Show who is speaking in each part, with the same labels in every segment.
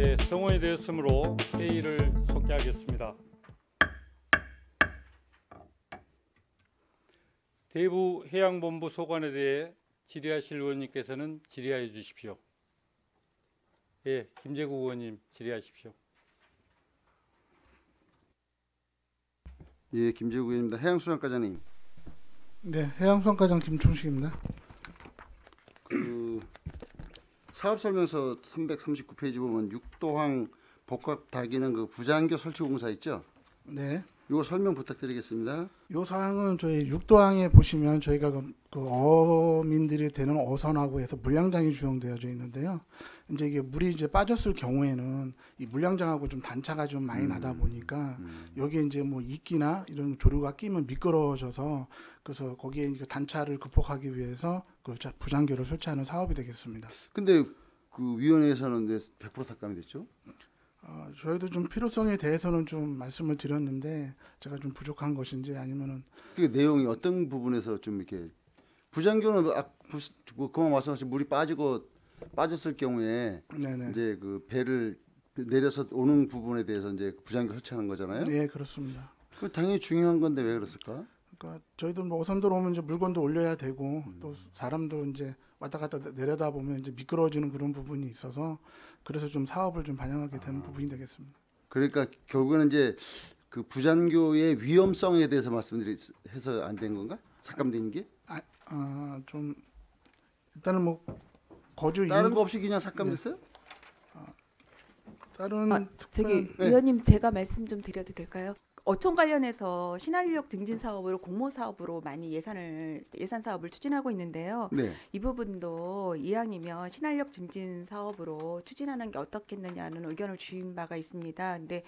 Speaker 1: 예, 성원이 되었으므로 회의를 속개하겠습니다. 대부 해양본부 소관에 대해 질의하실 의원님께서는 질의하여 주십시오. 예, 김재국 의원님 질의하십시오.
Speaker 2: 예, 김재국 의원입니다. 해양수산과장님,
Speaker 3: 네, 해양수산과장 김충식입니다.
Speaker 2: 그 사업설명서 339페이지 보면 육도항 복합 다기능 그 부장교 설치 공사 있죠?
Speaker 3: 네,
Speaker 2: 이거 설명 부탁드리겠습니다.
Speaker 3: 요 사항은 저희 육도항에 보시면 저희가 그 어민들이 되는 어선하고 해서 물량장이 주용되어져 있는데요. 이제 이게 물이 이제 빠졌을 경우에는 이 물량장하고 좀 단차가 좀 많이 나다 보니까 여기에 이제 뭐 이끼나 이런 조류가 끼면 미끄러워져서 그래서 거기에 그 단차를 극복하기 위해서 그 부장교를 설치하는 사업이 되겠습니다.
Speaker 2: 근데 그 위원회에서는 왜 100% 삭감이 됐죠?
Speaker 3: 저희도 좀 필요성에 대해서는 좀 말씀을 드렸는데 제가 좀 부족한 것인지 아니면은
Speaker 2: 그 내용이 어떤 부분에서 좀 이렇게 부장교는 그만 말씀하신 물이 빠졌을 경우에
Speaker 3: 네네.
Speaker 2: 이제 그 배를 내려서 오는 부분에 대해서 이제 부장교 설치하는 거잖아요.
Speaker 3: 네, 그렇습니다.
Speaker 2: 그 당연히 중요한 건데 왜 그랬을까?
Speaker 3: 그러니까 저희도 뭐 어선들 오면 이제 물건도 올려야 되고 또 사람도 이제 왔다 갔다 내려다 보면 이제 미끄러워지는 그런 부분이 있어서 그래서 좀 사업을 좀 반영하게 되는 부분이 되겠습니다.
Speaker 2: 그러니까 결국에는 이제 그 부장교의 위험성에 대해서 말씀드려서 안 된 건가? 삭감된 게?
Speaker 3: 좀 일단은 뭐 거주
Speaker 2: 다른 거 없이 그냥 삭감됐어요?
Speaker 3: 다른
Speaker 4: 저기
Speaker 2: 네.
Speaker 4: 위원님 제가 말씀 좀 드려도 될까요? 어촌 관련해서 신한인력 증진 사업으로 공모 사업으로 많이 예산 사업을 추진하고 있는데요.
Speaker 2: 네.
Speaker 4: 이 부분도 이왕이면 신한인력 증진 사업으로 추진하는 게 어떻겠느냐는 의견을 주신 바가 있습니다. 근데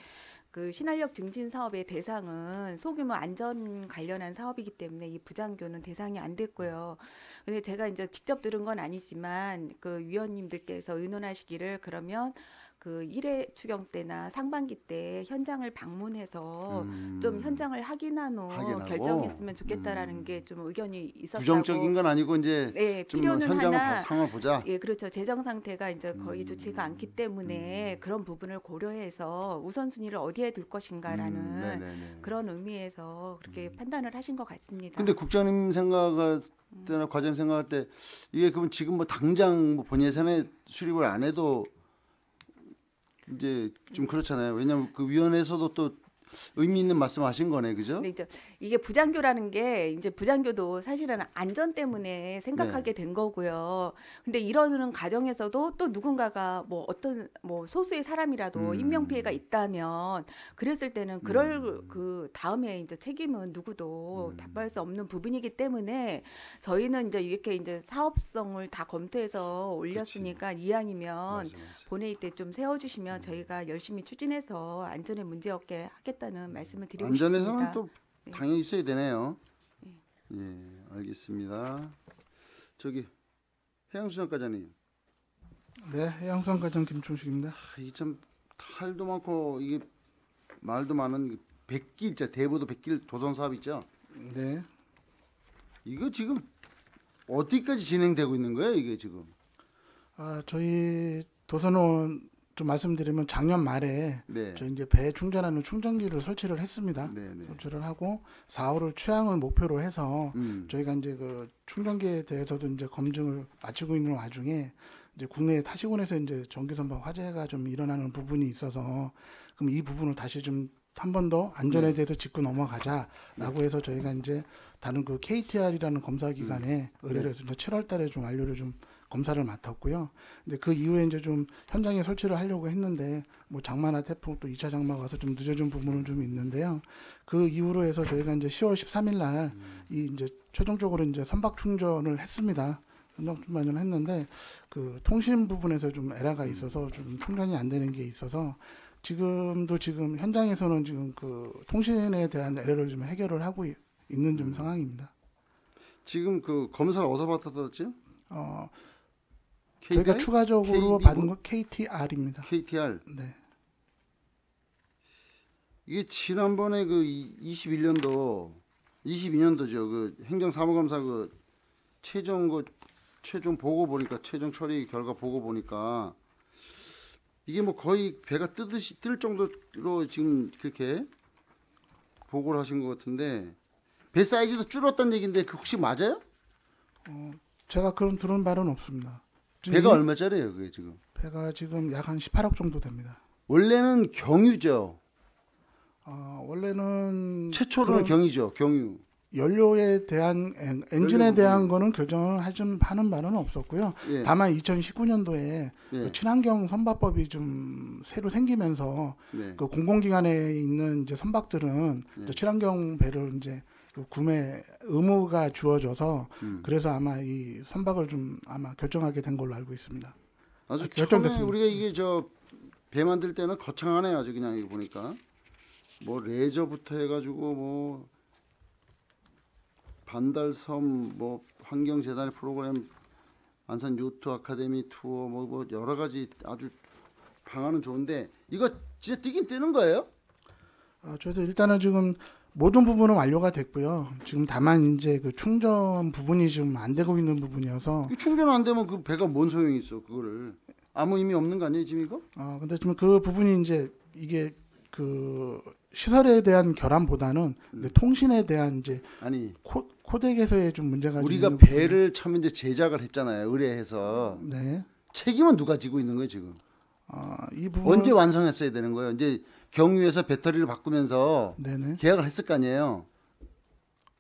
Speaker 4: 그 신한인력 증진 사업의 대상은 소규모 안전 관련한 사업이기 때문에 이 부장교는 대상이 안 됐고요. 근데 제가 이제 직접 들은 건 아니지만 그 위원님들께서 의논하시기를 그러면 그 1회 추경 때나 상반기 때 현장을 방문해서 좀 현장을 확인한 후
Speaker 2: 확인하고?
Speaker 4: 결정했으면 좋겠다라는 게 좀 의견이 있었다고.
Speaker 2: 부정적인 건 아니고 이제
Speaker 4: 네,
Speaker 2: 좀
Speaker 4: 필요는
Speaker 2: 현장을
Speaker 4: 하나
Speaker 2: 상황을 보자.
Speaker 4: 예, 그렇죠. 재정 상태가 이제 거의 좋지가 않기 때문에 그런 부분을 고려해서 우선순위를 어디에 둘 것인가라는
Speaker 2: 네네네.
Speaker 4: 그런 의미에서 그렇게 판단을 하신 것 같습니다.
Speaker 2: 근데 국장님 생각할 때나 과장님 생각할 때 이게 그럼 지금 뭐 당장 뭐 본 예산에 수립을 안 해도 이제 좀 그렇잖아요. 왜냐하면 그 위원회에서도 또 의미 있는 말씀하신 거네, 그죠?
Speaker 4: 근데 이제 이게 부장교라는 게 이제 부장교도 사실은 안전 때문에 생각하게 된 거고요. 근데 이러는 과정에서도 또 누군가가 뭐 어떤 뭐 소수의 사람이라도 인명 피해가 있다면 그랬을 때는 그럴 그 다음에 이제 책임은 누구도 답할 수 없는 부분이기 때문에 저희는 이제 이렇게 이제 사업성을 다 검토해서 올렸으니까 이왕이면
Speaker 2: 맞아.
Speaker 4: 본회의 때 좀 세워주시면 저희가 열심히 추진해서 안전에 문제 없게 하겠다는 말씀을 드리고
Speaker 2: 안전에서는
Speaker 4: 싶습니다.
Speaker 2: 또
Speaker 4: 네.
Speaker 2: 당연히 있어야 되네요. 예, 알겠습니다. 저기 해양수산과장님,
Speaker 3: 네, 해양수산과장 김충식입니다.
Speaker 2: 이게 참 탈도 많고 이게 말도 많은 백길자 대부도 백길 도선 사업 있죠?
Speaker 3: 네,
Speaker 2: 이거 지금 어디까지 진행되고 있는 거예요? 이게 지금?
Speaker 3: 저희 도선원 좀 말씀드리면 작년 말에
Speaker 2: 네.
Speaker 3: 저희 이제 배 충전하는 충전기를 설치를 했습니다.
Speaker 2: 네.
Speaker 3: 설치를 하고 4월을 취항을 목표로 해서
Speaker 2: 음.
Speaker 3: 저희가 이제 그 충전기에 대해서도 이제 검증을 마치고 있는 와중에 이제 국내 타시군에서 이제 전기선박 화재가 좀 일어나는 부분이 있어서 그럼 이 부분을 다시 좀 한 번 더 안전에 대해서 짚고 넘어가자라고 해서 저희가 이제 다른 그 KTR이라는 검사 기관에 의뢰를 해서 이제 7월달에 좀 완료를 좀 검사를 맡았고요. 근데 그 이후에 이제 좀 현장에 설치를 하려고 했는데 뭐 장마나 태풍 또 2차 장마가 와서 좀 늦어진 부분은 좀 있는데요. 그 이후로 해서 저희가 이제 10월 13일 날 이 이제 최종적으로 이제 선박 충전을 했습니다. 선박 충전을 했는데 그 통신 부분에서 좀 에러가 있어서 좀 충전이 안 되는 게 있어서 지금 현장에서는 지금 그 통신에 대한 에러를 좀 해결을 하고 있는 좀 상황입니다.
Speaker 2: 지금 그 검사를 어디서 받았었지?
Speaker 3: 저희가 추가적으로 받은 거 KTR입니다.
Speaker 2: KTR.
Speaker 3: 네.
Speaker 2: 이게 지난번에 그 22년도죠. 그 행정사무감사 그 최종 보고 보니까 최종 처리 결과 보고 보니까 이게 뭐 거의 배가 뜰 정도로 지금 그렇게 보고를 하신 것 같은데 배 사이즈도 줄었다는 얘기인데 그 혹시 맞아요?
Speaker 3: 제가 그런 들은 바는 없습니다. 지금
Speaker 2: 배가
Speaker 3: 이
Speaker 2: 얼마짜리예요, 그게 지금?
Speaker 3: 배가 지금 약 한 18억 정도 됩니다.
Speaker 2: 원래는 경유죠.
Speaker 3: 원래는
Speaker 2: 최초로는
Speaker 3: 그런
Speaker 2: 경유죠, 경유.
Speaker 3: 연료에 대한 엔진에
Speaker 2: 연료
Speaker 3: 대한
Speaker 2: 부분이.
Speaker 3: 거는 결정을 하는 바는 없었고요.
Speaker 2: 예.
Speaker 3: 다만 2019년도에
Speaker 2: 예.
Speaker 3: 친환경 선박법이 좀 새로 생기면서
Speaker 2: 네.
Speaker 3: 그 공공기관에 있는 이제 선박들은
Speaker 2: 네.
Speaker 3: 이제 친환경 배를 이제 그 구매 의무가 주어져서 그래서 아마 이 선박을 좀 아마 결정하게 된 걸로 알고 있습니다.
Speaker 2: 아주 처음에
Speaker 3: 결정됐습니다.
Speaker 2: 우리가 이게 저 배 만들 때는 거창하네 아주 그냥 이거 보니까 뭐 레저부터 해가지고 뭐 반달섬 뭐 환경재단의 프로그램 안산 요트 아카데미 투어 뭐 여러 가지 아주 방안은 좋은데 이거 진짜 뜨긴 뜨는 거예요?
Speaker 3: 저희도 일단은 지금 모든 부분은 완료가 됐고요. 지금 다만 이제 그 충전 부분이 지금 안 되고 있는 부분이어서
Speaker 2: 이 충전 안 되면 그 배가 뭔 소용이 있어 그거를 아무 의미 없는 거 아니에요 지금 이거?
Speaker 3: 근데 지금 그 부분이 이제 이게 그 시설에 대한 결함보다는 이제 통신에 대한 이제
Speaker 2: 아니
Speaker 3: 코덱에서의 좀 문제가 좀
Speaker 2: 우리가
Speaker 3: 있는 부분이-
Speaker 2: 배를 처음 이제 제작을 했잖아요 의뢰해서
Speaker 3: 네.
Speaker 2: 책임은 누가 지고 있는 거예요 지금?
Speaker 3: 이 부분
Speaker 2: 언제 완성했어야 되는 거예요? 이제 경유에서 배터리를 바꾸면서
Speaker 3: 네네.
Speaker 2: 계약을 했을 거 아니에요.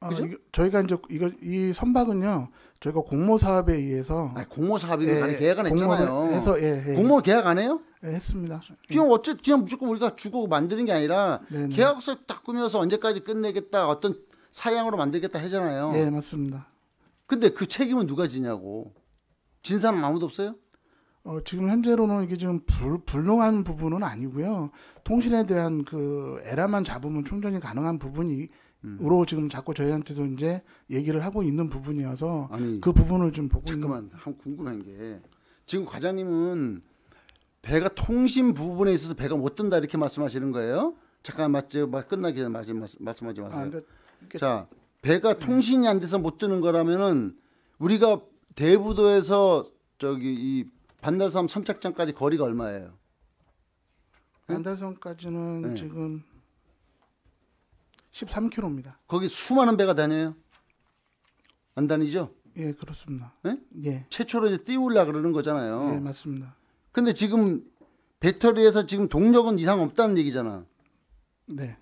Speaker 2: 그죠?
Speaker 3: 저희가 이제 이 선박은요. 저희가 공모 사업에 의해서
Speaker 2: 아니, 공모 사업이면 간에 계약 안 했잖아요.
Speaker 3: 해서
Speaker 2: 공모 계약 안 해요?
Speaker 3: 했습니다.
Speaker 2: 그냥 무조건 우리가 주고 만드는 게 아니라
Speaker 3: 네네.
Speaker 2: 계약서 딱 꾸며서 언제까지 끝내겠다 어떤 사양으로 만들겠다 하잖아요.
Speaker 3: 예, 맞습니다.
Speaker 2: 근데 그 책임은 누가 지냐고. 진 사람 아무도 없어요?
Speaker 3: 지금 현재로는 이게 지금 불능한 부분은 아니고요. 통신에 대한 그 에라만 잡으면 충전이 가능한 부분으로 지금 자꾸 저희한테도 이제 얘기를 하고 있는 부분이어서
Speaker 2: 아니
Speaker 3: 그 부분을 좀 보고 있는.
Speaker 2: 잠깐만 한 궁금한 게 지금 과장님은 배가 통신 부분에 있어서 배가 못 뜬다 이렇게 말씀하시는 거예요? 잠깐 맞죠? 끝나기 전에 말씀하지 마세요.
Speaker 3: 근데 이게-
Speaker 2: 자, 배가 통신이 안 돼서 못 뜨는 거라면은 우리가 대부도에서 저기 이 반달섬 선착장까지 거리가 얼마예요?
Speaker 3: 안달선까지는
Speaker 2: 네.
Speaker 3: 지금 13km입니다.
Speaker 2: 거기 수많은 배가 다녀요? 안 다니죠?
Speaker 3: 예, 그렇습니다.
Speaker 2: 네?
Speaker 3: 예,
Speaker 2: 최초로 이제 띄우려 그러는 거잖아요.
Speaker 3: 예, 맞습니다.
Speaker 2: 근데 지금 배터리에서 지금 동력은 이상 없다는 얘기잖아.
Speaker 3: 네,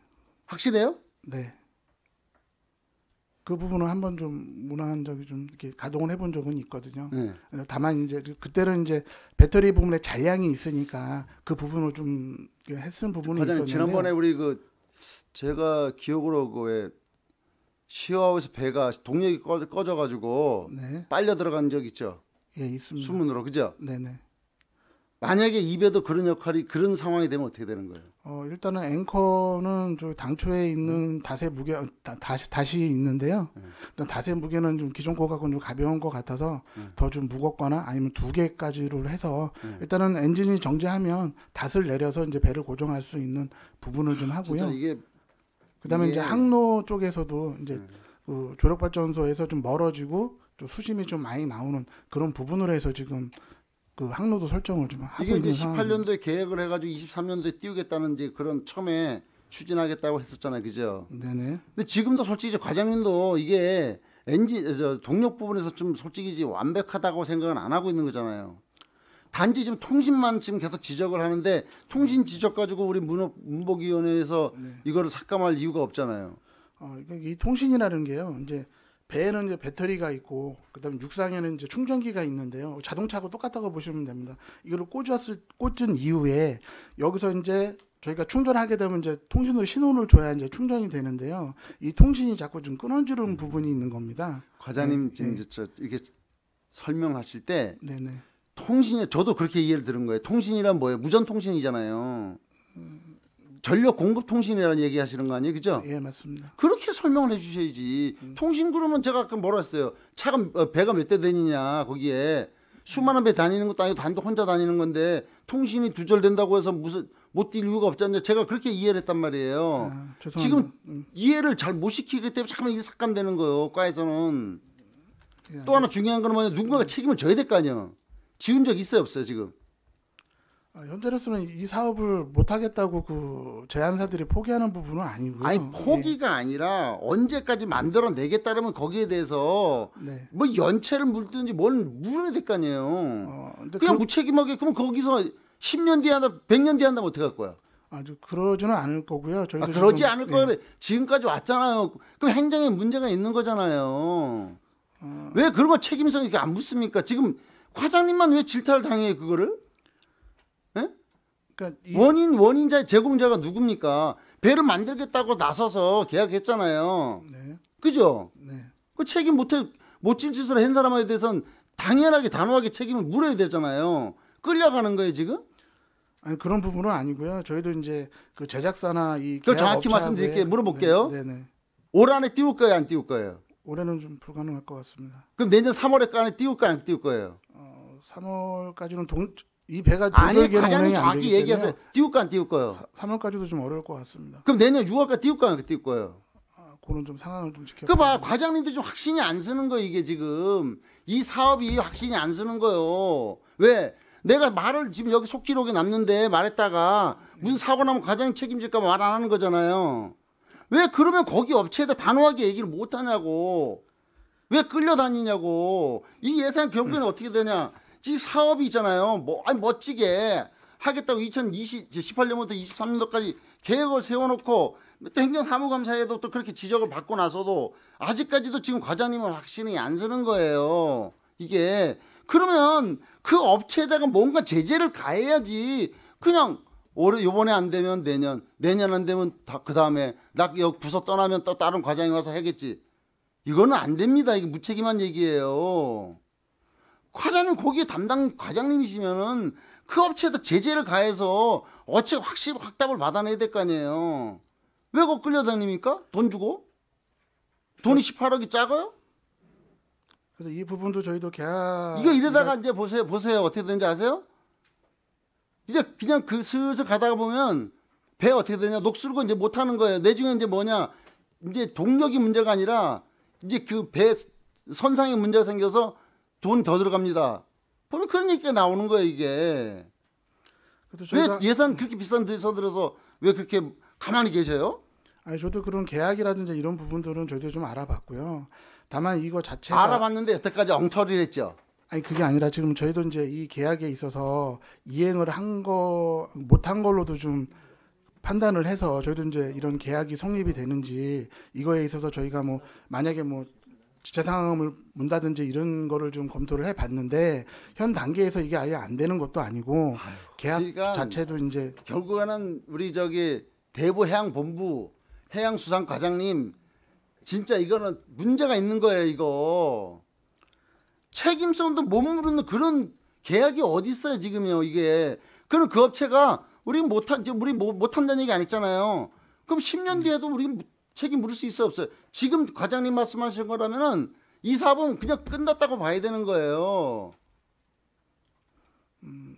Speaker 2: 확실해요?
Speaker 3: 네. 그 부분은 한번 좀 문화한 적이 좀 이렇게 가동을 해본 적은 있거든요.
Speaker 2: 네.
Speaker 3: 다만 이제 그때는 이제 배터리 부분에 잔량이 있으니까 그 부분을 좀 했은 부분이
Speaker 2: 과장님
Speaker 3: 있었는데.
Speaker 2: 지난번에 우리 그 제가 기억으로 그 왜 시어하우스 배가 동력이 꺼져가지고
Speaker 3: 네,
Speaker 2: 빨려 들어간 적 있죠?
Speaker 3: 예, 있습니다.
Speaker 2: 수문으로 그죠?
Speaker 3: 네네.
Speaker 2: 만약에 이 배도 그런 역할이 그런 상황이 되면 어떻게 되는 거예요?
Speaker 3: 일단은 앵커는 저 당초에 있는 닷의 무게 다시 있는데요. 일단 닷의 무게는 좀 기존 거하고는 좀 가벼운 것 같아서 더 좀 무겁거나 아니면 2개까지로 해서 일단은 엔진이 정지하면 닷을 내려서 이제 배를 고정할 수 있는 부분을 좀
Speaker 2: 진짜
Speaker 3: 하고요.
Speaker 2: 이게
Speaker 3: 그다음에
Speaker 2: 이게-
Speaker 3: 이제 항로 쪽에서도 이제 그 조력발전소에서 좀 멀어지고 좀 수심이 좀 많이 나오는 그런 부분으로 해서 지금 그 항로도 설정을 좀 하고
Speaker 2: 이게 이제
Speaker 3: 있는 상황입니다.
Speaker 2: 18년도에 계획을 해가지고 23년도에 띄우겠다는 이제 그런 처음에 추진하겠다고 했었잖아요, 그죠?
Speaker 3: 네네.
Speaker 2: 근데 지금도 솔직히 과장님도 이게 엔진 동력 부분에서 좀 솔직히 이제 완벽하다고 생각은 안 하고 있는 거잖아요. 단지 지금 통신만 지금 계속 지적을 하는데 통신 지적 가지고 우리 문복위원회에서 이거를 삭감할 이유가 없잖아요.
Speaker 3: 이 통신이라는 게요. 이제 배에는 이제 배터리가 있고 그다음에 육상에는 이제 충전기가 있는데요. 자동차하고 똑같다고 보시면 됩니다. 이거를 꽂은 이후에 여기서 이제 저희가 충전하게 되면 이제 통신으로 신호를 줘야 이제 충전이 되는데요. 이 통신이 자꾸 좀 끊어지는 부분이 있는 겁니다.
Speaker 2: 과장님
Speaker 3: 네,
Speaker 2: 지금
Speaker 3: 네.
Speaker 2: 이제 이렇게 설명하실 때
Speaker 3: 네네.
Speaker 2: 통신이 저도 그렇게 이해를 들은 거예요. 통신이란 뭐예요? 무전 통신이잖아요. 전력 공급 통신이라는 얘기 하시는 거 아니에요? 그죠?
Speaker 3: 예, 맞습니다.
Speaker 2: 그렇게 설명을 해 주셔야지. 통신 그러면 제가 아까 뭐라 했어요? 배가 몇 대 다니냐 거기에 수많은 배 다니는 것도 아니고 단독 혼자 다니는 건데 통신이 두절된다고 해서 무슨 못 뛸 이유가 없잖아요. 제가 그렇게 이해를 했단 말이에요.
Speaker 3: 죄송합니다.
Speaker 2: 지금 이해를 잘 못 시키기 때문에 잠깐만 이게 삭감되는 거예요. 과에서는.
Speaker 3: 예,
Speaker 2: 또 하나 중요한 거는 뭐냐 누군가가 책임을 져야 될 거 아니에요. 지운 적 있어요 없어요 지금?
Speaker 3: 현재로서는 이 사업을 못 하겠다고 그 제안사들이 포기하는 부분은 아니고요.
Speaker 2: 아니 포기가 아니라 언제까지 만들어내겠다면 거기에 대해서
Speaker 3: 네.
Speaker 2: 뭐 연체를 물든지 뭘 물어야 될 거 아니에요.
Speaker 3: 근데
Speaker 2: 그냥 무책임하게 그럼 거기서 10년 뒤에 한다, 100년 뒤에 한다면 어떻게 할 거야?
Speaker 3: 아주 그러지는 않을 거고요. 저희도
Speaker 2: 그러지
Speaker 3: 지금,
Speaker 2: 않을 거야. 지금까지 왔잖아요. 그럼 행정에 문제가 있는 거잖아요. 왜 그런 거 책임성 이렇게 안 묻습니까? 지금 과장님만 왜 질타를 당해요 그거를?
Speaker 3: 그러니까
Speaker 2: 원인자 제공자가 누굽니까? 배를 만들겠다고 나서서 계약했잖아요.
Speaker 3: 네.
Speaker 2: 그죠?
Speaker 3: 네.
Speaker 2: 그 책임 못질 짓을 한 사람에 대해서는 당연하게 단호하게 책임을 물어야 되잖아요. 끌려가는 거예요 지금?
Speaker 3: 아니 그런 부분은 아니고요. 저희도 이제 그 제작사나 이
Speaker 2: 그걸
Speaker 3: 계약
Speaker 2: 정확히
Speaker 3: 업체하고의-
Speaker 2: 말씀드릴게요. 물어볼게요.
Speaker 3: 네, 네.
Speaker 2: 올 안에 띄울 거예요, 안 띄울 거예요?
Speaker 3: 올해는 좀 불가능할 것 같습니다.
Speaker 2: 그럼 내년 3월에 안에 띄울 거예요, 안 띄울 거예요?
Speaker 3: 3월까지는 이 배가
Speaker 2: 아니
Speaker 3: 도저히
Speaker 2: 과장님
Speaker 3: 운행이 안
Speaker 2: 정확히
Speaker 3: 되기
Speaker 2: 얘기하세요.
Speaker 3: 때문에
Speaker 2: 띄울 거 안 띄울 거예요?
Speaker 3: 3월까지도 좀 어려울 것 같습니다.
Speaker 2: 그럼 내년 6월까지 띄울 거 안 띄울 거예요?
Speaker 3: 그런 좀 상황을 좀 지켜.
Speaker 2: 그 봐, 과장님도 좀 확신이 안 서는 거예요, 이게 지금. 이 사업이 확신이 안 서는 거예요. 왜? 내가 말을 지금 여기 속기록에 남는데 말했다가 무슨 사고 나면 과장님 책임질까 말 안 하는 거잖아요. 왜 그러면 거기 업체에다 단호하게 얘기를 못 하냐고. 왜 끌려다니냐고. 이 예산 결국에는 어떻게 되냐. 지금 사업이 있잖아요. 아니 멋지게 하겠다고 2018년부터 23년도까지 계획을 세워놓고 또 행정사무감사에도 또 그렇게 지적을 받고 나서도 아직까지도 지금 과장님은 확신이 안 서는 거예요. 이게 그러면 그 업체에다가 뭔가 제재를 가해야지. 그냥 올해 요번에 안 되면 내년 안 되면 그 다음에 나 여기 부서 떠나면 또 다른 과장이 와서 하겠지. 이거는 안 됩니다. 이게 무책임한 얘기예요. 과장님 거기에 담당 과장님이시면은 그 업체에다 제재를 가해서 업체가 확실히 확답을 받아내야 될 거 아니에요. 왜 그거 끌려다닙니까? 돈 주고? 돈이 18억이 작아요?
Speaker 3: 그래서 이 부분도 저희도 계약
Speaker 2: 이거 이러다가 이제 보세요. 어떻게 되는지 아세요? 이제 그냥 그 슬슬 가다가 보면 배 어떻게 되냐? 녹슬고 이제 못 하는 거예요. 내중에 이제 뭐냐? 이제 동력이 문제가 아니라 이제 그 배 선상에 문제가 생겨서 돈 더 들어갑니다. 바로 그런 얘기가 나오는 거예요, 이게.
Speaker 3: 그래서
Speaker 2: 왜
Speaker 3: 저희가
Speaker 2: 예산 그렇게 비싼 데서 들어서 왜 그렇게 가만히 계세요?
Speaker 3: 아니 저도 그런 계약이라든지 이런 부분들은 저희도 좀 알아봤고요. 다만 이거 자체가
Speaker 2: 알아봤는데 여태까지 엉터리를 했죠.
Speaker 3: 아니 그게 아니라 지금 저희도 이제 이 계약에 있어서 이행을 못한 걸로도 좀 판단을 해서 저희도 이제 이런 계약이 성립이 되는지 이거에 있어서 저희가 뭐 만약에 뭐 지체 상황을 문다든지 이런 거를 좀 검토를 해봤는데 현 단계에서 이게 아예 안 되는 것도 아니고 계약
Speaker 2: 그러니까
Speaker 3: 자체도 이제
Speaker 2: 결국에는 우리 저기 대부해양본부 해양수산과장님 진짜 이거는 문제가 있는 거예요. 이거 책임성도 못 물는 그런 계약이 어디 있어요 지금요. 이게 그럼 그 업체가 우리 못한다는 얘기 안 했잖아요. 그럼 10년 뒤에도 우리 책임 물을 수 있어 없어요? 지금 과장님 말씀하신 거라면은 이 사업은 그냥 끝났다고 봐야 되는 거예요.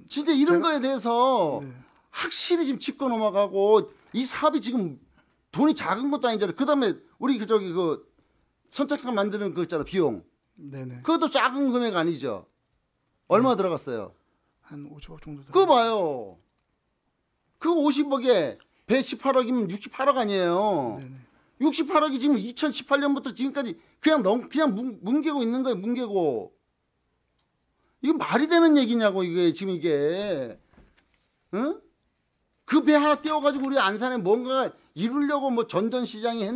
Speaker 2: 진짜 이런 거에 대해서
Speaker 3: 네.
Speaker 2: 확실히 지금 짚고 넘어가고 이 사업이 지금 돈이 작은 것도 아니잖아요. 그다음에 우리 그 선착장 만드는 거 있잖아 비용.
Speaker 3: 네네
Speaker 2: 그것도 작은 금액 아니죠. 얼마 들어갔어요?
Speaker 3: 한 50억 정도
Speaker 2: 그거 봐요. 그 50억에 배 18억이면 68억 아니에요.
Speaker 3: 네네
Speaker 2: 68억이 지금 2018년부터 지금까지 그냥 뭉개고 있는 거예요. 뭉개고. 이거 말이 되는 얘기냐고 이게 지금 이게. 응? 그 배 하나 띄워가지고 우리 안산에 뭔가 이루려고 뭐 전전시장이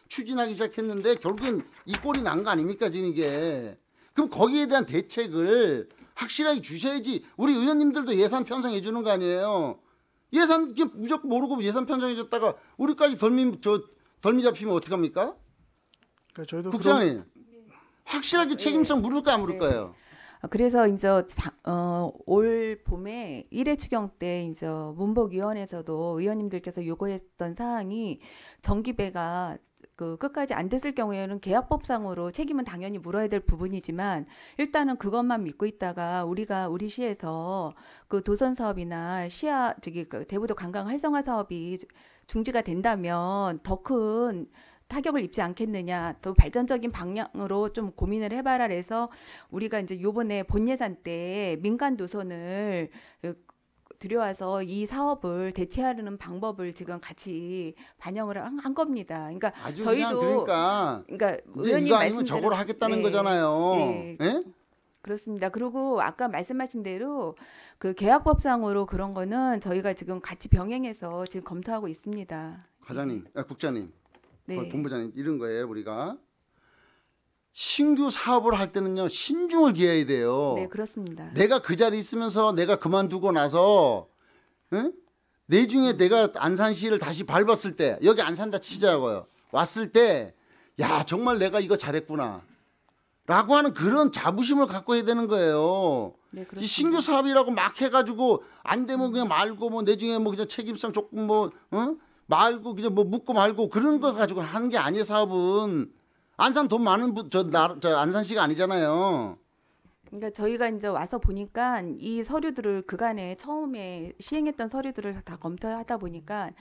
Speaker 2: 추진하기 시작했는데 결국엔 이 꼴이 난 거 아닙니까 지금 이게. 그럼 거기에 대한 대책을 확실하게 주셔야지. 우리 의원님들도 예산 편성해 주는 거 아니에요. 예산 무조건 모르고 예산 편성해 줬다가 우리까지 덜미 잡히면 어떡합니까?
Speaker 3: 그러니까 저희도
Speaker 2: 국장님 확실하게 책임성 물을까 안 물을까요?
Speaker 4: 그래서 이제 올 봄에 1회 추경 때 이제 문복위원회에서도 의원님들께서 요구했던 사항이 전기배가 그 끝까지 안 됐을 경우에는 계약법상으로 책임은 당연히 물어야 될 부분이지만 일단은 그것만 믿고 있다가 우리 시에서 그 도선 사업이나 그 대부도 관광 활성화 사업이 중지가 된다면 더 큰 타격을 입지 않겠느냐, 더 발전적인 방향으로 좀 고민을 해봐라 해서 우리가 이제 요번에 본 예산 때 민간 노선을 들여와서 이 사업을 대체하려는 방법을 지금 같이 반영을 한 겁니다. 그러니까
Speaker 2: 아주
Speaker 4: 저희도
Speaker 2: 그냥 그러니까
Speaker 4: 그러니까
Speaker 2: 이제 이거 아니면 저거로 하겠다는
Speaker 4: 네,
Speaker 2: 거잖아요.
Speaker 4: 네.
Speaker 2: 예?
Speaker 4: 그렇습니다. 그리고 아까 말씀하신 대로 그 계약법상으로 그런 거는 저희가 지금 같이 병행해서 지금 검토하고 있습니다.
Speaker 2: 과장님, 국장님,
Speaker 4: 네.
Speaker 2: 본부장님 이런 거예요. 우리가 신규 사업을 할 때는요 신중을 기해야 돼요.
Speaker 4: 네, 그렇습니다.
Speaker 2: 내가 그 자리에 있으면서 내가 그만두고 나서 내중에 내가 안산시를 다시 밟았을 때 여기 안산다 치자고요. 왔을 때 야 정말 내가 이거 잘했구나 라고 하는 그런 자부심을 갖고 해야 되는 거예요.
Speaker 4: 네,
Speaker 2: 이
Speaker 4: 그렇습니다.
Speaker 2: 신규 사업이라고 막 해가지고 안 되면 그냥 말고 뭐 내중에 뭐 그냥 책임성 조금 뭐 말고 그냥 뭐 묻고 말고 그런 거 가지고 하는 게 아니에요. 사업은 안산 돈 많은 저 안산시가 아니잖아요.
Speaker 4: 그러니까 저희가 이제 와서 보니까 이 서류들을 그간에 처음에 시행했던 서류들을 다 검토하다 보니까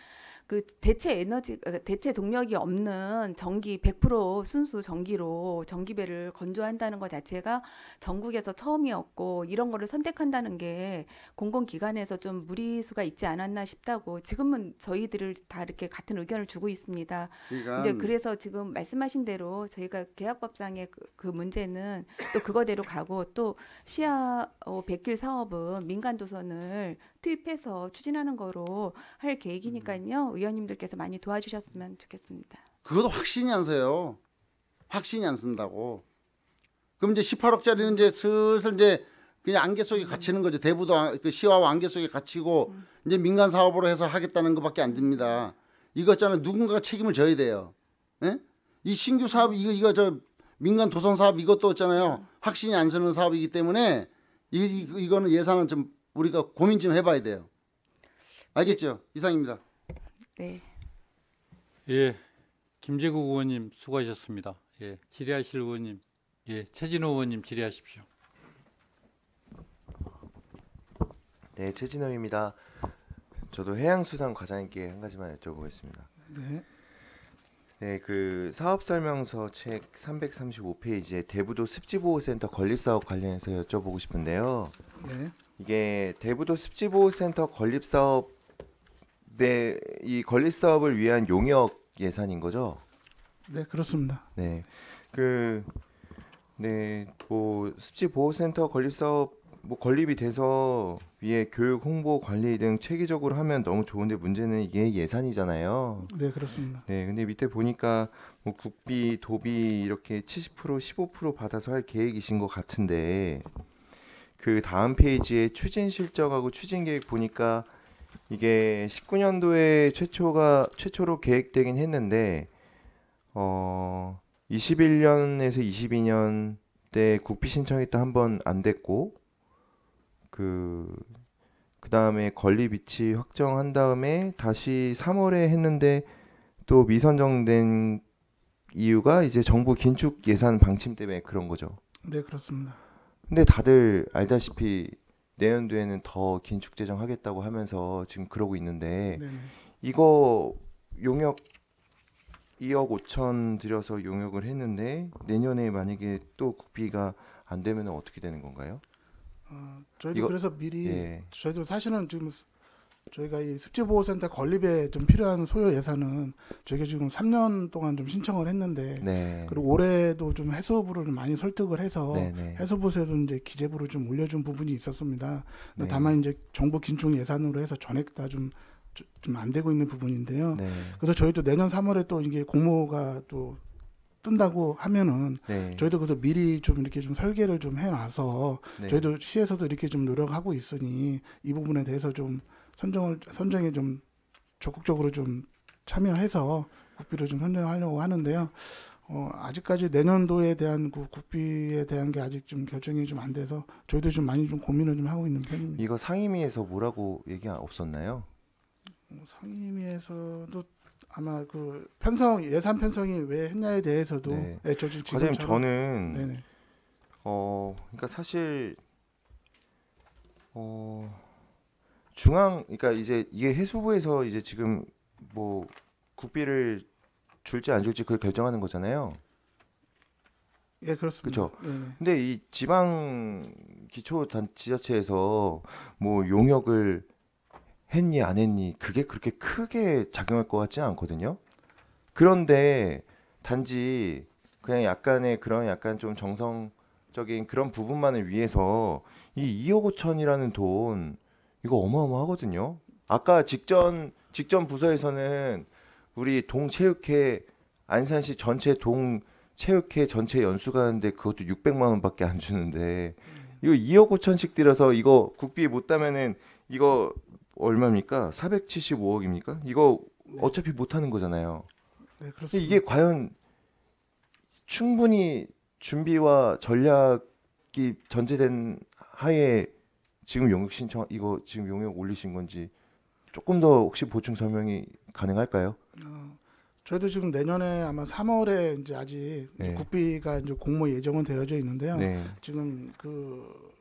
Speaker 4: 그 대체 동력이 없는 전기 100% 순수 전기로 전기배를 건조한다는 것 자체가 전국에서 처음이었고 이런 거를 선택한다는 게 공공기관에서 좀 무리수가 있지 않았나 싶다고 지금은 저희들을 다 이렇게 같은 의견을 주고 있습니다.
Speaker 2: 그러니까
Speaker 4: 이제 그래서 지금 말씀하신 대로 저희가 계약법상의 그 문제는 또 그거대로 가고 또 시야 100길 사업은 민간 도선을 투입해서 추진하는 거로 할 계획이니까요. 의원님들께서 많이 도와주셨으면 좋겠습니다.
Speaker 2: 그것도 확신이 안 서요. 확신이 안 쓴다고. 그럼 이제 18억짜리는 이제 슬슬 이제 그냥 안개 속에 갇히는 거죠. 대부도 그 시와 안개 속에 갇히고 이제 민간 사업으로 해서 하겠다는 것밖에 안 됩니다. 이거 있잖아요. 누군가가 책임을 져야 돼요. 예? 이 신규 사업 이거 저 민간 도선 사업 이것도 있잖아요. 확신이 안 서는 사업이기 때문에 이거는 예산은 좀 우리가 고민 좀 해봐야 돼요. 알겠죠? 이상입니다.
Speaker 4: 네.
Speaker 1: 예, 김재국 의원님 수고하셨습니다. 예, 질의하실 의원님, 예, 최진호 의원님 질의하십시오.
Speaker 5: 네, 최진호입니다. 저도 해양수산과장님께 한 가지만 여쭤보겠습니다.
Speaker 3: 네.
Speaker 5: 네, 그 사업 설명서 책 335페이지에 대부도 습지보호센터 건립사업 관련해서 여쭤보고 싶은데요.
Speaker 3: 네.
Speaker 5: 이게 대부도 습지보호센터 건립사업의 이 건립사업을 위한 용역 예산인 거죠?
Speaker 3: 네, 그렇습니다.
Speaker 5: 네, 뭐 습지보호센터 건립사업 뭐 건립이 돼서 위에 교육, 홍보, 관리 등 체계적으로 하면 너무 좋은데 문제는 이게 예산이잖아요.
Speaker 3: 네, 그렇습니다.
Speaker 5: 네, 근데 밑에 보니까 뭐 국비, 도비 이렇게 70%, 15% 받아서 할 계획이신 것 같은데 그 다음 페이지에 추진 실적하고 추진 계획 보니까 이게 19년도에 최초로 계획되긴 했는데 21년에서 22년 때 국비 신청했다 한 번 안 됐고 그 다음에 건립 위치 확정한 다음에 다시 3월에 했는데 또 미선정된 이유가 이제 정부 긴축 예산 방침 때문에 그런 거죠.
Speaker 3: 네, 그렇습니다.
Speaker 5: 근데 다들 알다시피 내년도에는 더 긴축 재정 하겠다고 하면서 지금 그러고 있는데
Speaker 3: 네, 네.
Speaker 5: 이거 용역 2억 5천 들여서 용역을 했는데 내년에 만약에 또 국비가 안 되면 어떻게 되는 건가요?
Speaker 3: 저희도
Speaker 5: 이거-
Speaker 3: 그래서 미리
Speaker 5: 예.
Speaker 3: 저희도 사실은 지금 저희가 이 습지보호센터 건립에 좀 필요한 소요 예산은 저희가 지금 3년 동안 좀 신청을 했는데
Speaker 5: 네.
Speaker 3: 그리고 올해도 좀 해수부를 좀 많이 설득을 해서
Speaker 5: 네네.
Speaker 3: 해수부에도 이제 기재부를 좀 올려준 부분이 있었습니다.
Speaker 5: 네.
Speaker 3: 다만 이제 정부 긴축 예산으로 해서 전액 다 좀 안 되고 있는 부분인데요.
Speaker 5: 네.
Speaker 3: 그래서 저희도 내년 3월에 또 이게 공모가 또 뜬다고 하면은
Speaker 5: 네.
Speaker 3: 저희도 그래서 미리 좀 이렇게 좀 설계를 좀 해놔서
Speaker 5: 네.
Speaker 3: 저희도 시에서도 이렇게 좀 노력하고 있으니 이 부분에 대해서 좀 선정에 좀 적극적으로 좀 참여해서 국비를 좀 선정하려고 하는데요. 아직까지 내년도에 대한 그 국비에 대한 게 아직 좀 결정이 좀 안 돼서 저희도 좀 많이 좀 고민을 좀 하고 있는 편입니다.
Speaker 5: 이거 상임위에서 뭐라고 얘기 없었나요?
Speaker 3: 상임위에서도 아마 그 예산 편성이 왜 했냐에 대해서도
Speaker 5: 네.
Speaker 3: 저 지금
Speaker 5: 과장님 저는
Speaker 3: 네네.
Speaker 5: 그러니까 사실 그러니까 이제 이게 해수부에서 이제 지금 뭐 국비를 줄지 안 줄지 그걸 결정하는 거잖아요.
Speaker 3: 예, 그렇습니다.
Speaker 5: 그쵸.
Speaker 3: 네네.
Speaker 5: 근데 이 지방 기초단지자체에서 뭐 용역을 했니 안 했니 그게 그렇게 크게 작용할 것 같지는 않거든요. 그런데 단지 그냥 약간의 그런 약간 좀 정성적인 그런 부분만을 위해서 이 2억 5천이라는 돈 이거 어마어마하거든요. 아까 직전 부서에서는 우리 동체육회 안산시 전체 동체육회 전체 연수 가는데 그것도 600만 원밖에 안 주는데 이거 2억 5천씩 들여서 이거 국비 못 따면은 이거 얼마입니까? 475억입니까? 이거 어차피 못 하는 거잖아요.
Speaker 3: 네, 그렇습니다.
Speaker 5: 이게 과연 충분히 준비와 전략이 전제된 하에 지금 용역 신청 이거 지금 용역 올리신 건지 조금 더 혹시 보충 설명이 가능할까요?
Speaker 3: 저희도 지금 내년에 아마 3월에 이제 아직
Speaker 5: 네.
Speaker 3: 국비가 이제 공모 예정은 되어져 있는데요.
Speaker 5: 네.
Speaker 3: 지금 그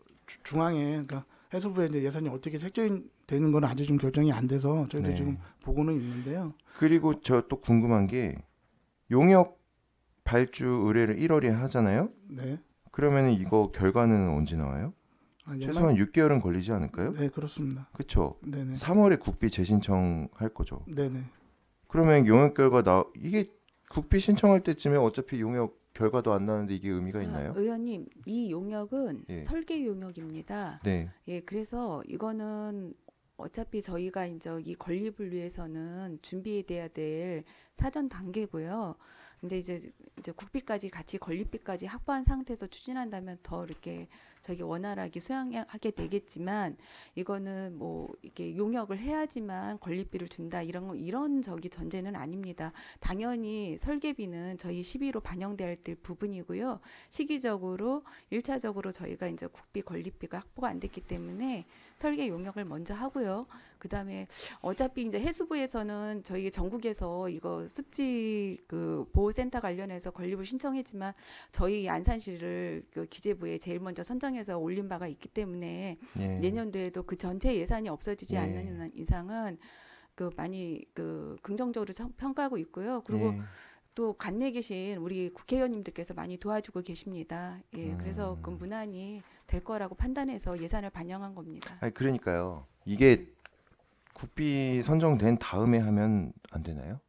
Speaker 3: 중앙에 그러니까 해수부에 이제 예산이 어떻게 책정되는 건 아직 좀 결정이 안 돼서 저희도
Speaker 5: 네.
Speaker 3: 지금 보고는 있는데요.
Speaker 5: 그리고 저 또 궁금한 게 용역 발주 의뢰를 1월에 하잖아요.
Speaker 3: 네.
Speaker 5: 그러면은 이거 결과는 언제 나와요? 최소한 6개월은 걸리지 않을까요?
Speaker 3: 네, 그렇습니다.
Speaker 5: 그렇죠.
Speaker 3: 네네.
Speaker 5: 3월에 국비 재신청할 거죠.
Speaker 3: 네네.
Speaker 5: 그러면 용역 결과 이게 국비 신청할 때쯤에 어차피 용역 결과도 안 나는데 이게 의미가 있나요?
Speaker 4: 의원님, 이 용역은
Speaker 5: 예.
Speaker 4: 설계 용역입니다.
Speaker 5: 네.
Speaker 4: 예, 그래서 이거는 어차피 저희가 이제 이 건립을 위해서는 준비해야 될 사전 단계고요. 근데 이제 국비까지 같이 건립비까지 확보한 상태에서 추진한다면 더 이렇게 저기 원활하게 수행하게 되겠지만 이거는 뭐 이렇게 용역을 해야지만 건립비를 준다 이런 저기 전제는 아닙니다. 당연히 설계비는 저희 시비로 반영될 부분이고요. 시기적으로 1차적으로 저희가 이제 국비 건립비가 확보가 안 됐기 때문에 설계 용역을 먼저 하고요. 그다음에 어차피 이제 해수부에서는 저희 전국에서 이거 습지 그 보호센터 관련해서 건립을 신청했지만 저희 안산시를 그 기재부에 제일 먼저 선정해서 올린 바가 있기 때문에
Speaker 5: 예.
Speaker 4: 내년도에도 그 전체 예산이 없어지지
Speaker 5: 예.
Speaker 4: 않는 이상은 그 많이 그 긍정적으로 평가하고 있고요. 그리고
Speaker 5: 예.
Speaker 4: 또 관내에 계신 우리 국회의원님들께서 많이 도와주고 계십니다. 예, 그래서 그 무난히 될 거라고 판단해서 예산을 반영한 겁니다.
Speaker 5: 아니 그러니까요. 이게 국비 선정된 다음에 하면 안 되나요?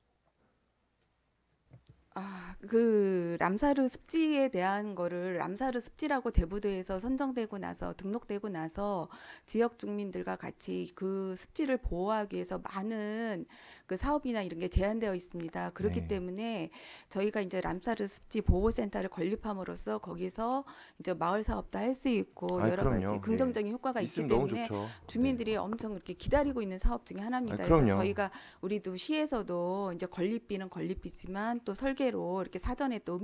Speaker 4: 그 람사르 습지에 대한 거를 람사르 습지라고 대부도에서 선정되고 나서 등록되고 나서 지역 주민들과 같이 그 습지를 보호하기 위해서 많은 그 사업이나 이런 게 제한되어 있습니다. 그렇기
Speaker 5: 네.
Speaker 4: 때문에 저희가 이제 람사르 습지 보호센터를 건립함으로써 거기서 이제 마을 사업도 할 수 있고
Speaker 5: 아이,
Speaker 4: 여러
Speaker 5: 그럼요.
Speaker 4: 가지 긍정적인 효과가 있기
Speaker 5: 있으면 너무
Speaker 4: 때문에
Speaker 5: 좋죠.
Speaker 4: 주민들이 엄청 이렇게 기다리고 있는 사업 중에 하나입니다.
Speaker 5: 아,
Speaker 4: 그래서
Speaker 5: 그럼요.
Speaker 4: 저희가 우리도 시에서도 이제 건립비는 건립비지만 또 설계로 이렇게 사전에 또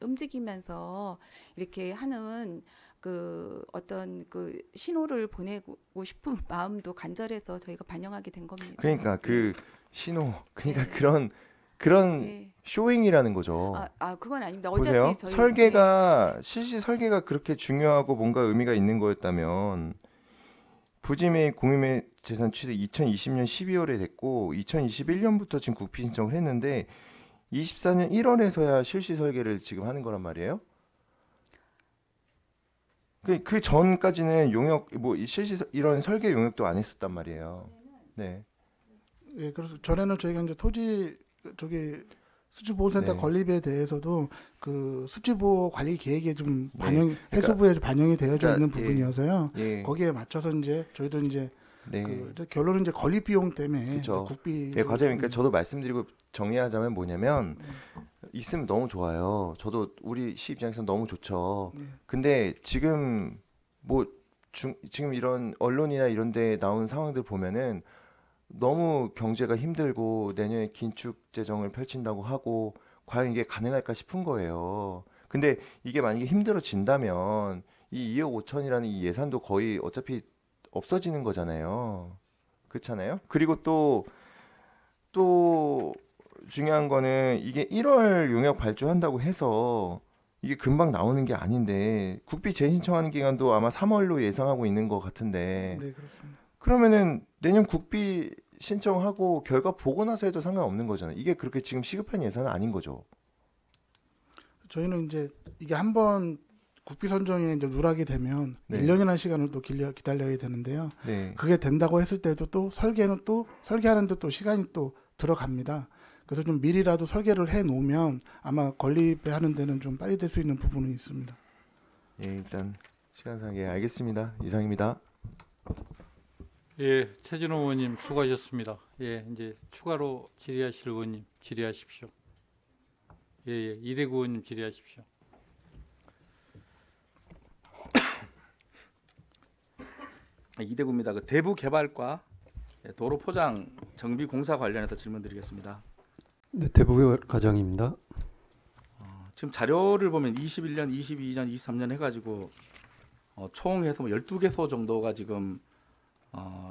Speaker 4: 움직이면서 이렇게 하는 그 어떤 그 신호를 보내고 싶은 마음도 간절해서 저희가 반영하게 된 겁니다.
Speaker 5: 그러니까 그 신호 그러니까
Speaker 4: 네.
Speaker 5: 그런
Speaker 4: 네.
Speaker 5: 쇼잉이라는 거죠.
Speaker 4: 그건 아닙니다.
Speaker 5: 보세요.
Speaker 4: 어차피 저희
Speaker 5: 설계가 실시 설계가 그렇게 중요하고 뭔가 의미가 있는 거였다면 부지매 공유매 재산 취득 2020년 12월에 됐고 2021년부터 지금 국비 신청을 했는데 24년 1월에서야 실시 설계를 지금 하는 거란 말이에요. 그 전까지는 용역 뭐 실시 이런 설계 용역도 안 했었단 말이에요. 네.
Speaker 3: 예, 그래서 전에는 저희가 이제 토지 저기 습지보호센터
Speaker 5: 네.
Speaker 3: 건립에 대해서도 그 습지보호 관리 계획에 좀
Speaker 5: 네.
Speaker 3: 반영
Speaker 5: 그러니까-
Speaker 3: 해수부에 반영이 되어져
Speaker 5: 그러니까,
Speaker 3: 있는 부분이어서요.
Speaker 5: 예.
Speaker 3: 거기에 맞춰서 이제 저희도 이제
Speaker 5: 네.
Speaker 3: 그 결론은 이제 건립 비용 때문에
Speaker 5: 그쵸.
Speaker 3: 국비
Speaker 5: 예, 과장님, 그러니까 저도 말씀드리고 정리하자면 뭐냐면 있으면 너무 좋아요. 저도 우리 시 입장에서 너무 좋죠.
Speaker 3: 네.
Speaker 5: 근데 지금 뭐 지금 이런 언론이나 이런 데 나오는 상황들 보면은 너무 경제가 힘들고 내년에 긴축 재정을 펼친다고 하고 과연 이게 가능할까 싶은 거예요. 근데 이게 만약에 힘들어진다면 이 2억 5천이라는 이 예산도 거의 어차피 없어지는 거잖아요. 그렇잖아요. 그리고 또 중요한 거는 이게 1월 용역 발주한다고 해서 이게 금방 나오는 게 아닌데 국비 재신청하는 기간도 아마 3월로 예상하고 있는 것 같은데
Speaker 3: 네, 그렇습니다.
Speaker 5: 그러면은 내년 국비 신청하고 결과 보고 나서 해도 상관없는 거잖아요. 이게 그렇게 지금 시급한 예산은 아닌 거죠.
Speaker 3: 저희는 이제 이게 한번 국비 선정에 이제 누락이 되면
Speaker 5: 네.
Speaker 3: 1년이라는 시간을 또 기다려야 되는데요.
Speaker 5: 네.
Speaker 3: 그게 된다고 했을 때도 또 설계하는데 또 시간이 또 들어갑니다. 그래서 좀 미리라도 설계를 해 놓으면 아마 건립하는 데는 좀 빨리 될 수 있는 부분은 있습니다.
Speaker 5: 예, 일단 시간상 예, 알겠습니다. 이상입니다.
Speaker 1: 예, 최진호 의원님 수고하셨습니다. 예, 이제 추가로 질의하실 의원님 질의하십시오. 예, 예, 이대구 의원님 질의하십시오.
Speaker 6: 이대구입니다. 그 대부 개발과 도로 포장 정비 공사 관련해서 질문드리겠습니다.
Speaker 7: 네, 대부 과장입니다.
Speaker 6: 지금 자료를 보면 21년, 22년, 23년 해가지고 총 해서 뭐 12개소 정도가 지금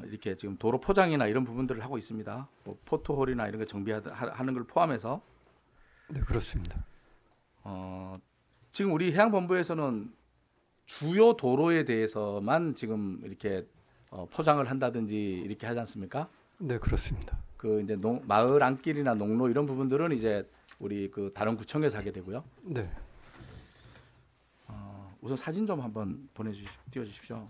Speaker 6: 이렇게 지금 도로 포장이나 이런 부분들을 하고 있습니다. 뭐 포토홀이나 이런 거 정비하는 걸 포함해서
Speaker 7: 네, 그렇습니다.
Speaker 6: 지금 우리 해양본부에서는 주요 도로에 대해서만 지금 이렇게 포장을 한다든지 이렇게 하지 않습니까?
Speaker 7: 네, 그렇습니다.
Speaker 6: 그 이제 마을 안길이나 농로 이런 부분들은 이제 우리 그 다른 구청에서 하게 되고요.
Speaker 7: 네,
Speaker 6: 우선 사진 좀 한번 띄워주십시오.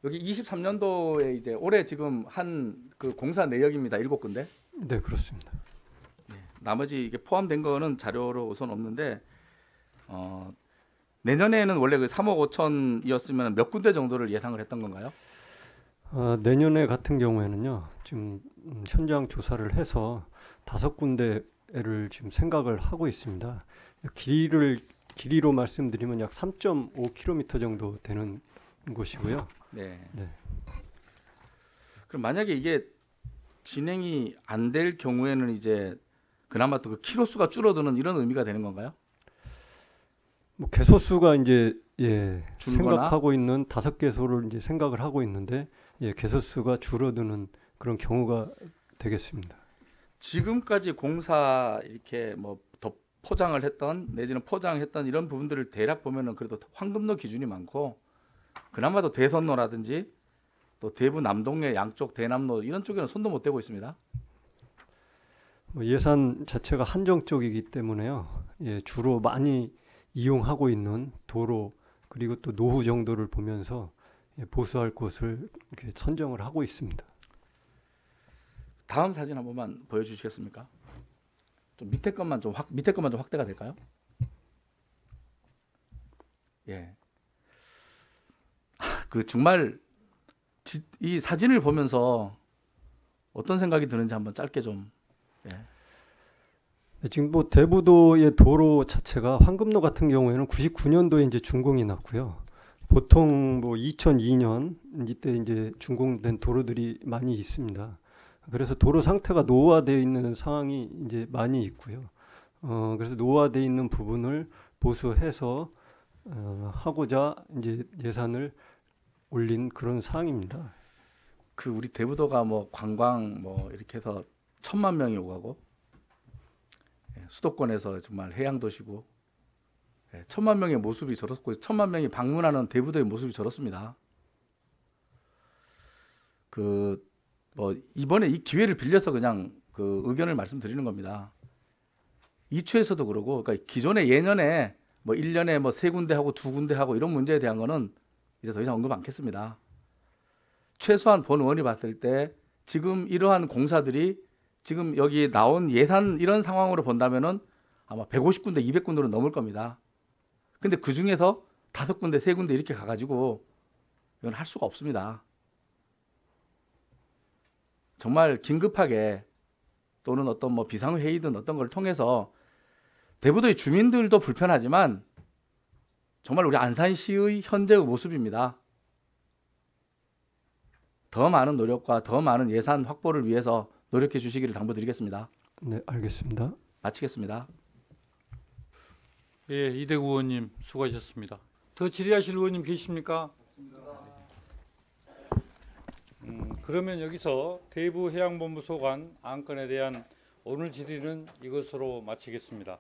Speaker 6: 여기 23년도에 이제 올해 지금 한 그 공사 내역입니다. 7군데.
Speaker 7: 네, 그렇습니다.
Speaker 6: 나머지 이게 포함된 거는 자료로 우선 없는데 내년에는 원래 그 3억 5천이었으면 몇 군데 정도를 예상을 했던 건가요?
Speaker 7: 내년에 같은 경우에는요, 지금 현장 조사를 해서 5군데를 지금 생각을 하고 있습니다. 길이로 말씀드리면 약 3.5km 정도 되는 곳이고요.
Speaker 6: 네.
Speaker 7: 네.
Speaker 6: 그럼 만약에 이게 진행이 안 될 경우에는 이제 그나마 또 그 키로수가 줄어드는 이런 의미가 되는 건가요?
Speaker 7: 뭐 개소수가 이제
Speaker 6: 줄거나?
Speaker 7: 생각하고 있는 5개소를 이제 생각을 하고 있는데 개소수가 줄어드는 그런 경우가 되겠습니다.
Speaker 6: 지금까지 공사 이렇게 뭐 더 포장을 했던 내지는 포장했던 이런 부분들을 대략 보면은 그래도 황금로 기준이 많고 그나마도 대선로라든지 또 대부 남동네 양쪽 대남로 이런 쪽에는 손도 못 대고 있습니다.
Speaker 7: 뭐 예산 자체가 한정적이기 때문에요. 주로 많이 이용하고 있는 도로 그리고 또 노후 정도를 보면서 보수할 곳을 이렇게 선정을 하고 있습니다.
Speaker 6: 다음 사진 한 번만 보여주시겠습니까? 좀 밑에 것만 좀 확대가 될까요? 예. 그 정말 이 사진을 보면서 어떤 생각이 드는지 한번 짧게 좀. 예.
Speaker 7: 네, 지금 뭐 대부도의 도로 자체가 황금로 같은 경우에는 99년도에 이제 준공이 났고요. 보통 뭐 2002년 이때 이제 준공된 도로들이 많이 있습니다. 그래서 도로 상태가 노후화되어 있는 상황이 이제 많이 있고요. 그래서 노후화되어 있는 부분을 보수해서 하고자 이제 예산을 올린 그런 사항입니다.
Speaker 6: 그 우리 대부도가 뭐 관광 뭐 이렇게 해서 1,000만 명이 오가고 수도권에서 정말 해양 도시고 1,000만 명의 모습이 저렇고 1,000만 명이 방문하는 대부도의 모습이 저렇습니다. 그 뭐 이번에 이 기회를 빌려서 그냥 그 의견을 말씀드리는 겁니다. 이추에서도 그러고 그러니까 기존에 예년에 뭐 1년에 뭐 3군데 하고 2군데 하고 이런 문제에 대한 거는 이제 더 이상 언급 않겠습니다. 최소한 본 의원이 봤을 때 지금 이러한 공사들이 지금 여기 나온 예산 이런 상황으로 본다면은 아마 150군데, 200군데로 넘을 겁니다. 근데 그 중에서 5군데, 3군데 이렇게 가가지고 이건 할 수가 없습니다. 정말 긴급하게 또는 어떤 뭐 비상회의든 어떤 걸 통해서 대부도의 주민들도 불편하지만 정말 우리 안산시의 현재의 모습입니다. 더 많은 노력과 더 많은 예산 확보를 위해서 노력해 주시기를 당부드리겠습니다.
Speaker 7: 네, 알겠습니다.
Speaker 6: 마치겠습니다.
Speaker 1: 예, 이대구 의원님 수고하셨습니다. 더 질의하실 의원님 계십니까? 그러면 여기서 대부해양본부 소관 안건에 대한 오늘 질의는 이것으로 마치겠습니다.